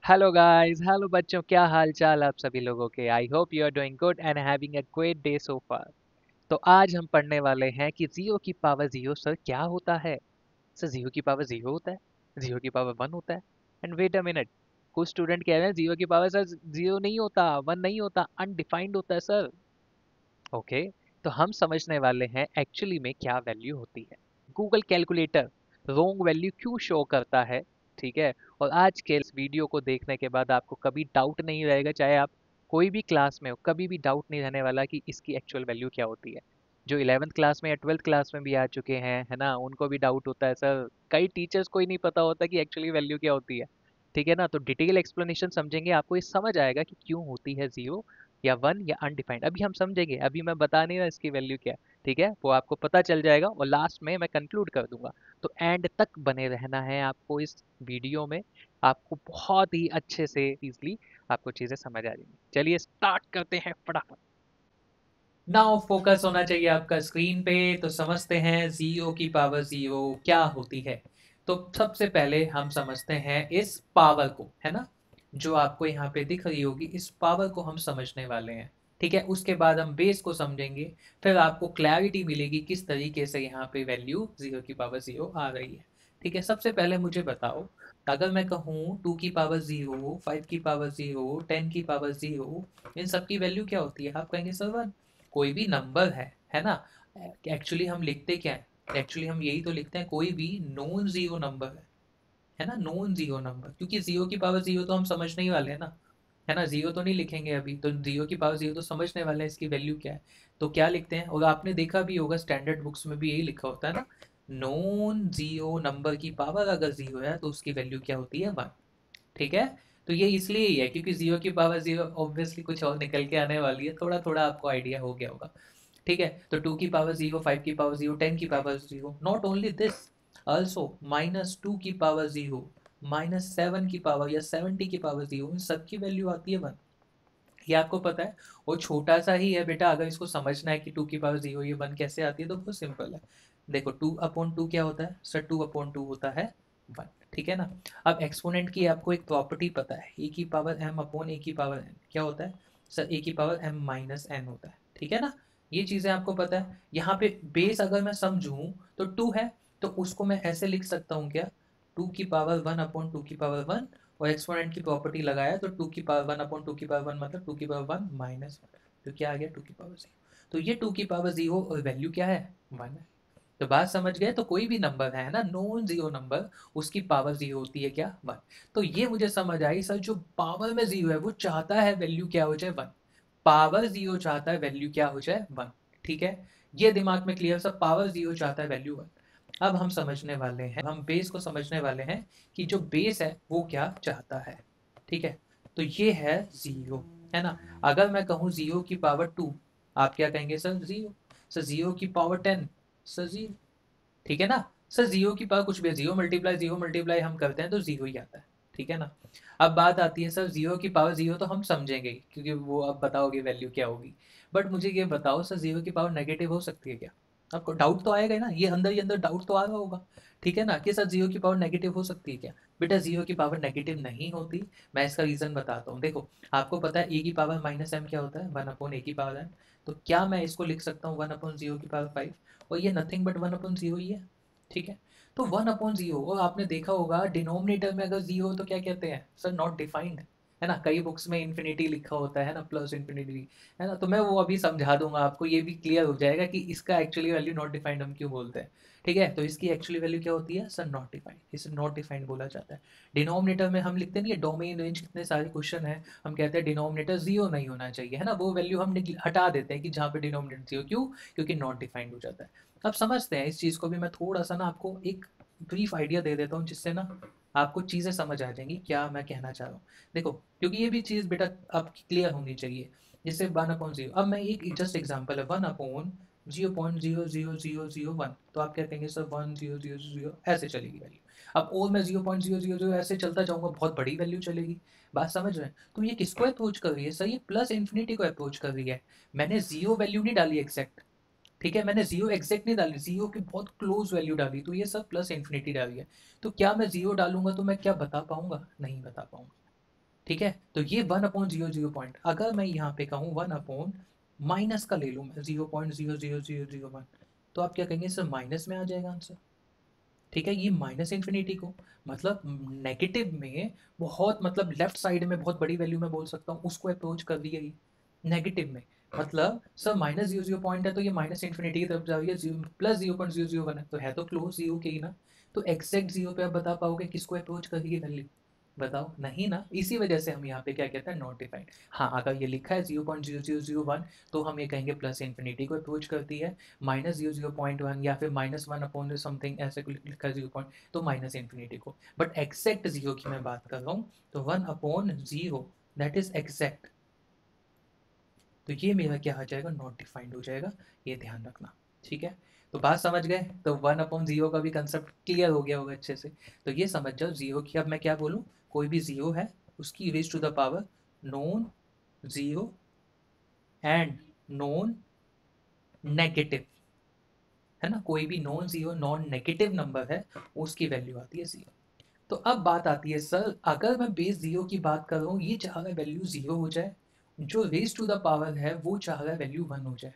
Hello guys, hello बच्चों, क्या हाल चाल आप सभी लोगों के। I hope you are doing good and having a great day so far. तो आज हम पढ़ने वाले हैं कि जीरो की पावर जीरो सर क्या होता है। सर जीरो की पावर जीरो होता है, जीरो की पावर वन होता है। एंड वेट अ मिनट, कुछ स्टूडेंट कह रहे हैं जीरो की पावर सर जीरो नहीं होता, वन नहीं होता, अनडिफाइंड होता है सर। ओके, तो हम समझने वाले हैं एक्चुअली में क्या वैल्यू होती है। गूगल कैलकुलेटर रॉन्ग वैल्यू क्यों शो करता है, ठीक है। और आज के इस वीडियो को देखने के बाद आपको कभी डाउट नहीं रहेगा, चाहे आप कोई भी क्लास में हो, कभी भी डाउट नहीं रहने वाला कि इसकी एक्चुअल वैल्यू क्या होती है। जो 11th क्लास में या 12th क्लास में भी आ चुके हैं, है ना, उनको भी डाउट होता है सर। कई टीचर्स को ही नहीं पता होता कि एक्चुअली वैल्यू क्या होती है, ठीक है ना। तो डिटेल एक्सप्लेनेशन समझेंगे, आपको ये समझ आएगा कि क्यों होती है जीरो या वन या अनडिफाइंड। अभी हम समझेंगे, अभी मैं बता नहीं रहा इसकी वैल्यू क्या है, ठीक है, वो आपको पता चल जाएगा और लास्ट में मैं कंक्लूड कर दूंगा। तो एंड तक बने रहना है आपको इस वीडियो में, आपको बहुत ही अच्छे से इजली आपको चीजें समझ आ जाएंगी। चलिए स्टार्ट करते हैं फटाफट। नाउ फोकस होना चाहिए आपका स्क्रीन पे। तो समझते हैं जीरो की पावर जीरो क्या होती है। तो सबसे पहले हम समझते हैं इस पावर को, है ना, जो आपको यहाँ पे दिख रही होगी, इस पावर को हम समझने वाले हैं। ठीक है, उसके बाद हम बेस को समझेंगे। फिर आपको क्लैरिटी मिलेगी किस तरीके से यहाँ पे वैल्यू जीरो की पावर जीरो आ रही है। ठीक है, सबसे पहले मुझे बताओ, अगर मैं कहूँ टू की पावर जीरो, फाइव की पावर जीरो, टेन की पावर जीरो, इन सब की वैल्यू क्या होती है? आप कहेंगे सर वन। कोई भी नंबर है ना, एक्चुअली हम लिखते क्या है? एक्चुअली हम यही तो लिखते हैं, कोई भी नॉन जीरो नंबर है ना, नॉन जीरो नंबर, क्योंकि जीरो की पावर जीरो तो हम समझने ही वाले हैं ना, है ना। जीरो तो नहीं लिखेंगे अभी, तो जीरो की पावर जीरो तो समझने वाले हैं इसकी वैल्यू क्या है। तो क्या लिखते हैं, और आपने देखा भी होगा स्टैंडर्ड बुक्स में भी यही लिखा होता है ना, नॉन जीरो नंबर की पावर अगर जीरो है तो उसकी वैल्यू क्या होती है? वन। ठीक है, तो ये इसलिए ही है क्योंकि जीरो की पावर जीरो ऑब्वियसली कुछ और निकल के आने वाली है, थोड़ा थोड़ा आपको आइडिया हो गया होगा। ठीक है, तो टू की पावर जीरो, फाइव की पावर जीरो, टेन की power zero, not only this, also minus two की पावर जीरो, माइनस सेवन की पावर या 70 की पावर जीरो, इन सब की वैल्यू आती है वन। ये आपको पता है, वो छोटा सा ही है बेटा। अगर इसको समझना है कि टू की पावर जीरो ये वन कैसे आती है, तो बहुत सिंपल है। देखो, टू अपॉन टू क्या होता है सर? टू अपॉन टू होता है वन। ठीक है ना। अब एक्सपोनेंट की आपको एक प्रॉपर्टी पता है, ए की पावर एम अपॉन ए की पावर एन क्या होता है सर? ए की पावर एम माइनस एन होता है। ठीक है ना, ये चीजें आपको पता है। यहाँ पे बेस अगर मैं समझूं तो टू है, तो उसको मैं ऐसे लिख सकता हूँ क्या? टू की पावर वन अपॉन टू की पावर वन, और एक्सपोनेंट की प्रॉपर्टी लगाया तो टू की पावर वन अपॉन टू की पावर वन मतलब टू की पावर वन माइनस वन, तो क्या आ गया? टू की पावर जीरो। तो ये टू की पावर जीरो और वैल्यू क्या है? वन है। तो बात समझ गए? तो कोई भी नंबर है ना, नॉन जीरो नंबर, उसकी पावर जीरो होती है क्या? वन। तो ये मुझे समझ आई सर, जो पावर में जीरो है वो चाहता है वैल्यू क्या हो जाए? वन। पावर जीरो चाहता है वैल्यू क्या हो जाए? वन। ठीक है, ये दिमाग में क्लियर सब, पावर जीरो चाहता है वैल्यू वन। अब हम समझने वाले हैं, हम बेस को समझने वाले हैं कि जो बेस है वो क्या चाहता है। ठीक है, तो ये है जीरो, है ना। अगर मैं कहूँ जीरो की पावर टू, आप क्या कहेंगे सर? जीरो। सर जीरो की पावर टेन, सर जीरो। ठीक है ना। सर जीरो की पावर कुछ भी, जीरो मल्टीप्लाई हम करते हैं तो जीरो ही आता है। ठीक है ना। अब बात आती है सर, जीरो की पावर जीरो तो हम समझेंगे क्योंकि वो आप बताओगे वैल्यू क्या होगी। बट मुझे ये बताओ सर, जीरो की पावर नेगेटिव हो सकती है क्या? आपको डाउट तो आएगा ही ना, ये अंदर ही अंदर डाउट तो आ रहा होगा। ठीक है ना, कि सर जीरो की पावर नेगेटिव हो सकती है क्या? बेटा जीरो की पावर नेगेटिव नहीं होती। मैं इसका रीजन बताता हूँ। देखो, आपको पता है ए की पावर माइनस एम क्या होता है? वन अपॉन ए की पावर एम। तो क्या मैं इसको लिख सकता हूँ वन अपॉन जीरो की पावर फाइव? और ये nothing but one upon zero ही है। ठीक है, तो वन अपॉन जीरो, और आपने देखा होगा डिनोमिनेटर में अगर जीरो हो तो क्या कहते हैं सर? नॉट डिफाइंड, है ना। कई बुक्स में इन्फिनिटी लिखा होता है ना, प्लस इन्फिनिटी, है ना। तो मैं वो अभी समझा दूंगा आपको, ये भी क्लियर हो जाएगा कि इसका एक्चुअली वैल्यू नॉट डिफाइंड हम क्यों बोलते हैं। ठीक है, तो इसकी एक्चुअली वैल्यू क्या होती है सर? नॉट डिफाइंड, इसे नॉट डिफाइंड बोला जाता है। डिनोमिनेटर में हम लिखते नहीं है डोमेन रेंज, कितने सारे क्वेश्चन है, हम कहते हैं डिनोमिनेटर जीरो नहीं होना चाहिए, है ना। वो वैल्यू हम हटा देते हैं कि जहाँ पे डिनोमिनेटर जीरो, क्यों? क्योंकि नॉट डिफाइंड हो जाता है। अब समझते हैं इस चीज़ को भी, मैं थोड़ा सा ना आपको एक ब्रीफ आइडिया दे देता हूँ, जिससे ना आपको चीज़ें समझ आ जाएंगी क्या मैं कहना चाह रहा हूँ। देखो, क्योंकि ये भी चीज़ बेटा आपकी क्लियर होनी चाहिए। जैसे वन अपॉन जीरो, अब मैं एक जस्ट एग्जांपल है, वन अपॉन 0.00001, तो आप क्या कहेंगे सर? 1000 ऐसे चलेगी वैल्यू। अब और मैं 0.000 ऐसे चलता जाऊंगा, बहुत बड़ी वैल्यू चलेगी। बात समझ रहे हैं? तो ये किसको अप्रोच कर रही है सर? ये प्लस इन्फिनिटी को अप्रोच कर रही है। मैंने जीरो वैल्यू नहीं डाली एग्जैक्ट, ठीक है, मैंने जीरो एग्जैक्ट नहीं डाली, जीरो की बहुत क्लोज वैल्यू डाली, तो ये सब प्लस इन्फिनिटी डाली है। तो क्या मैं जीरो डालूंगा तो मैं क्या बता पाऊंगा? नहीं बता पाऊंगा। ठीक है, तो ये 1/0 अगर मैं यहाँ पे कहूँ 1 माइनस का ले लूँ मैं 0.00001, तो आप क्या कहेंगे सर माइनस में आ जाएगा आंसर। ठीक है, ये माइनस इन्फिनिटी को मतलब नेगेटिव में बहुत मतलब लेफ्ट साइड में बहुत बड़ी वैल्यू में बोल सकता हूँ, उसको अप्रोच कर रही है ये नेगेटिव में। मतलब सर -0.0 है तो ये माइनस इन्फिनिटी की तरफ जा रही है, +0.001 है तो क्लोज जीरो के ही ना। तो एग्जैक्ट जीरो पे आप बता पाओगे किसको अप्रोच कर रही है वैल्यू? बताओ, नहीं ना। इसी वजह से हम यहाँ पे क्या कहते हैं, नॉट डिफाइंड। हाँ, अगर ये लिखा है 0.0001 तो हम ये कहेंगे प्लस इन्फिनिटी को अप्रोच करती है। -0.1 या फिर -1 समथिंग ऐसे लिखा है 0 तो माइनस इन्फिनिटी को। बट एक्सैक्ट जीरो की मैं बात कर रहा हूँ, तो 1/0 दैट इज एक्सैक्ट। तो ये मेरा क्या हो जाएगा, नॉट डिफाइंड हो जाएगा, ये ध्यान रखना। ठीक है, तो बात समझ गए? तो 1/0 का भी कंसेप्ट क्लियर हो गया होगा अच्छे से। तो ये समझ जाओ जीरो की, अब मैं क्या बोलूँ, कोई भी जीरो है उसकी raise to the power non zero and non negative, है ना, कोई भी non zero non negative number है उसकी वैल्यू आती है जीरो। तो अब बात आती है सर, अगर मैं बेस जीरो की बात कर रहा हूँ, ये चाह रहा है वैल्यू जीरो हो जाए, जो रेज टू द पावर है वो चाह रहा है वैल्यू वन हो जाए।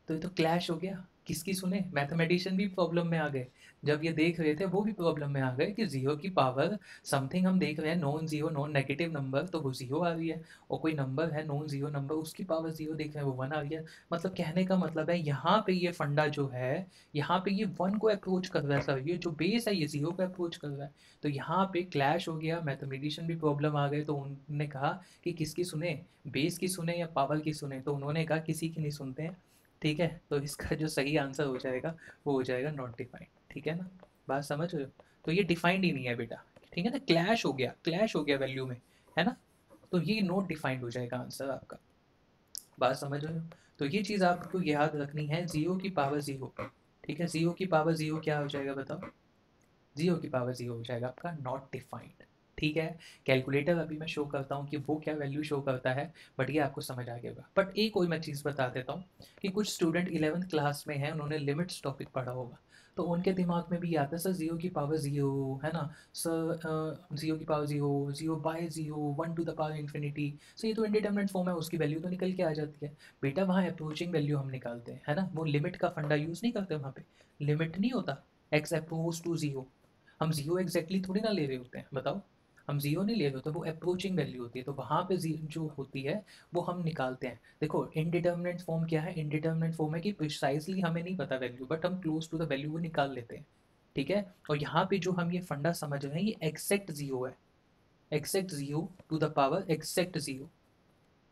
तो ये तो क्लैश हो गया, किसकी सुने, मैथमेटिशियन भी प्रॉब्लम में आ गए। जब ये देख रहे थे वो भी प्रॉब्लम में आ गए कि जीरो की पावर समथिंग हम देख रहे हैं non zero non negative number, तो वो जीरो आ रही है, और कोई नंबर है नॉन जीरो नंबर उसकी पावर जीरो देख रहे हैं वो वन आ रही है। मतलब कहने का मतलब है यहाँ पे ये फंडा जो है, यहाँ पे ये वन को अप्रोच कर रहा है सर, ये जो बेस है ये जीरो को अप्रोच कर रहा है। तो यहाँ पे क्लैश हो गया, मैथमेटिशियन भी प्रॉब्लम आ गए, तो उन्होंने कहा कि किसकी सुने, बेस की सुने या पावर की सुने, तो उन्होंने कहा किसी की नहीं सुनते हैं। ठीक है, तो इसका जो सही आंसर हो जाएगा वो हो जाएगा नॉट डिफाइंड। ठीक है ना, बात समझ रहे हो? तो ये डिफाइंड ही नहीं है बेटा। ठीक है ना, क्लैश हो गया, क्लैश हो गया वैल्यू में, है ना। तो ये नॉट डिफाइंड हो जाएगा आंसर आपका। बात समझ रहे हो? तो ये चीज़ आपको याद रखनी है, जीरो की पावर जीरो। ठीक है, जीरो की पावर जीरो क्या हो जाएगा बताओ? जीरो की पावर जीरो हो जाएगा आपका नॉट डिफाइंड। ठीक है, कैलकुलेटर अभी मैं शो करता हूँ कि वो क्या वैल्यू शो करता है, बट ये आपको समझ आ गया होगा। बट एक और मैं चीज़ बता देता हूँ कि कुछ स्टूडेंट 11th क्लास में हैं, उन्होंने लिमिट्स टॉपिक पढ़ा होगा, तो उनके दिमाग में भी आता है सर जीरो की पावर जीरो, है ना सर, जीरो की power zero, zero by zero, one two the power infinity. Sir ये तो इंडिटरमिनेट फॉर्म है, उसकी वैल्यू तो निकल के आ जाती है। बेटा वहाँ अप्रोचिंग वैल्यू हम निकालते हैं, है ना, वो लिमिट का फंडा यूज़ नहीं करते वहाँ पे। लिमिट नहीं होता, एक्स अप्रोच टू जीरो, हम जीरो एग्जैक्टली थोड़ी ना ले रहे होते हैं, बताओ। हम जीरो नहीं ले रहे होते, वो अप्रोचिंग वैल्यू होती है, तो वहाँ पे जो होती है वो हम निकालते हैं। देखो इनडिटर्मिनेट फॉर्म क्या है, इनडिटर्मिनेट फॉर्म है कि प्रिसाइजली हमें नहीं पता वैल्यू, बट हम क्लोज टू द वैल्यू वो निकाल लेते हैं। ठीक है, और यहाँ पे जो हम ये फंडा समझ रहे हैं ये एक्सैक्ट जीरो है, exact zero to the power exact zero,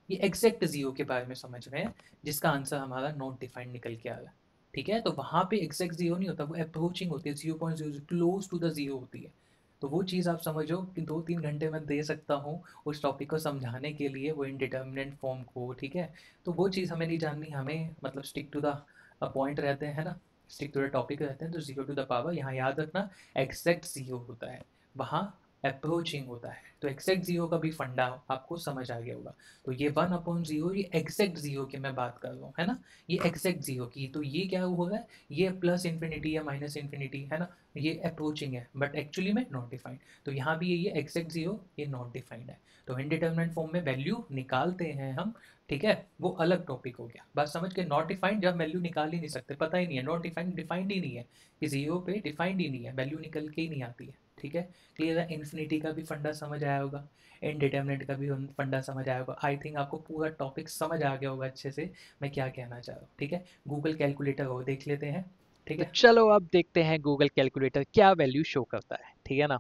ये एग्जैक्ट जीरो के बारे में समझ रहे हैं, जिसका आंसर हमारा नॉट डिफाइंड निकल के आ रहा है। ठीक है, तो वहाँ पे एग्जैक्ट जीरो नहीं होता, वो अप्रोचिंग होती है, 0.0 क्लोज टू द जीरो होती है। तो वो चीज़ आप समझो कि 2-3 घंटे मैं दे सकता हूँ उस टॉपिक को समझाने के लिए, वो इनडिटर्मिनेट फॉर्म को। ठीक है, तो वो चीज़ हमें नहीं जाननी, हमें मतलब स्टिक टू द पॉइंट रहते हैं ना, स्टिक टू द टॉपिक रहते हैं। तो जीरो टू द पावर यहाँ याद रखना एग्जैक्ट जीरो होता है, वहाँ अप्रोचिंग होता है। तो एग्जैक्ट जीरो का भी फंडा आपको समझ आ गया होगा। तो ये 1/0 ये एग्जैक्ट जीरो की मैं बात कर रहा हूँ, है ना, ये एग्जैक्ट जीरो की। तो ये क्या हो रहा है, ये प्लस इन्फिनिटी या माइनस इन्फिनिटी, है ना, ये अप्रोचिंग है बट एक्चुअली में नॉट डिफाइंड। तो यहाँ भी ये एग्जैक्ट जीरो ये नॉट डिफाइंड है। तो इनडिटरमिनेट फॉर्म में वैल्यू निकालते हैं हम। ठीक है, वो अलग टॉपिक हो गया, बात समझ के। नॉट डिफाइंड जब वैल्यू निकाल ही नहीं सकते, पता ही नहीं है, नॉट डिफाइंड डिफाइंड ही नहीं है कि जीरो पे डिफाइंड ही नहीं है, वैल्यू निकल के ही नहीं आती है। ठीक है, क्लियर है? इन्फिनिटी का भी फंडा समझ आया होगा, इनडिटरमिनेट का भी फंडा समझ आया होगा। आई थिंक आपको पूरा टॉपिक समझ आ गया होगा अच्छे से मैं क्या कहना चाह रहा हूँ। ठीक है, गूगल कैलकुलेटर हो देख लेते हैं। ठीक तो है, चलो अब देखते हैं गूगल कैलकुलेटर क्या वैल्यू शो करता है। ठीक है ना,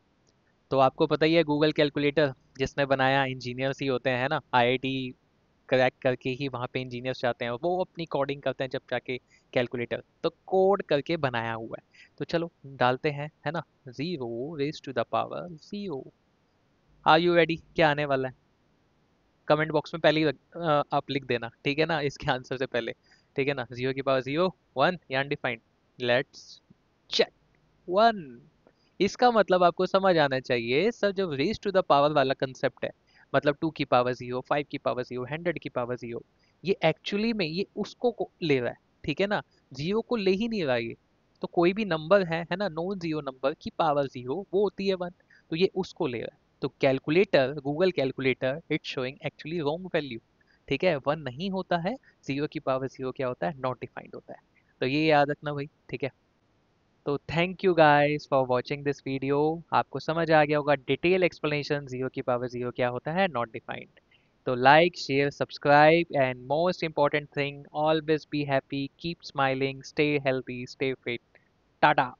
तो आपको पता ही है गूगल कैलकुलेटर जिसने बनाया इंजीनियर्स ही होते हैं ना, आईआईटी क्रैक करके ही वहाँ पे इंजीनियर्स जाते हैं, वो अपनी कोडिंग करते हैं जब जाके कैलकुलेटर तो कोड करके बनाया हुआ है। तो चलो डालते हैं, है ना, zero raise to the power zero. Are you ready? क्या आने वाला है कमेंट बॉक्स में पहले ही आप लिख देना, ठीक है ना, इसके आंसर से पहले। ठीक है ना, जीरो की पावर जीरो, वन या अनडिफाइंड। Let's check. वन, इसका मतलब आपको समझ आना चाहिए सर, जब रेज टू द पावर वाला कंसेप्ट है, मतलब 2 की पावर 0, 5 की पावर 0, 100 की पावर 0, ये एक्चुअली में ये उसको ले रहा है। ठीक है ना, जीरो को ले ही नहीं रहा ये। तो कोई भी नंबर है ना, नॉन जीरो नंबर की पावर जीरो वो होती है वन, तो ये उसको ले रहा है। तो calculator, Google calculator, it's showing actually wrong value. ठीक है, 1 नहीं होता है, 0 की पावर 0 क्या होता है, नॉट डिफाइंड होता है। तो ये याद रखना भाई, ठीक है। तो thank you guys for watching this video. आपको समझ आ गया होगा डिटेल एक्सप्लेनेशन 0 की पावर 0 क्या होता है, नॉट डिफाइंड। तो like, share, subscribe and most important thing, always be happy, keep smiling, stay healthy, stay fit. Tata.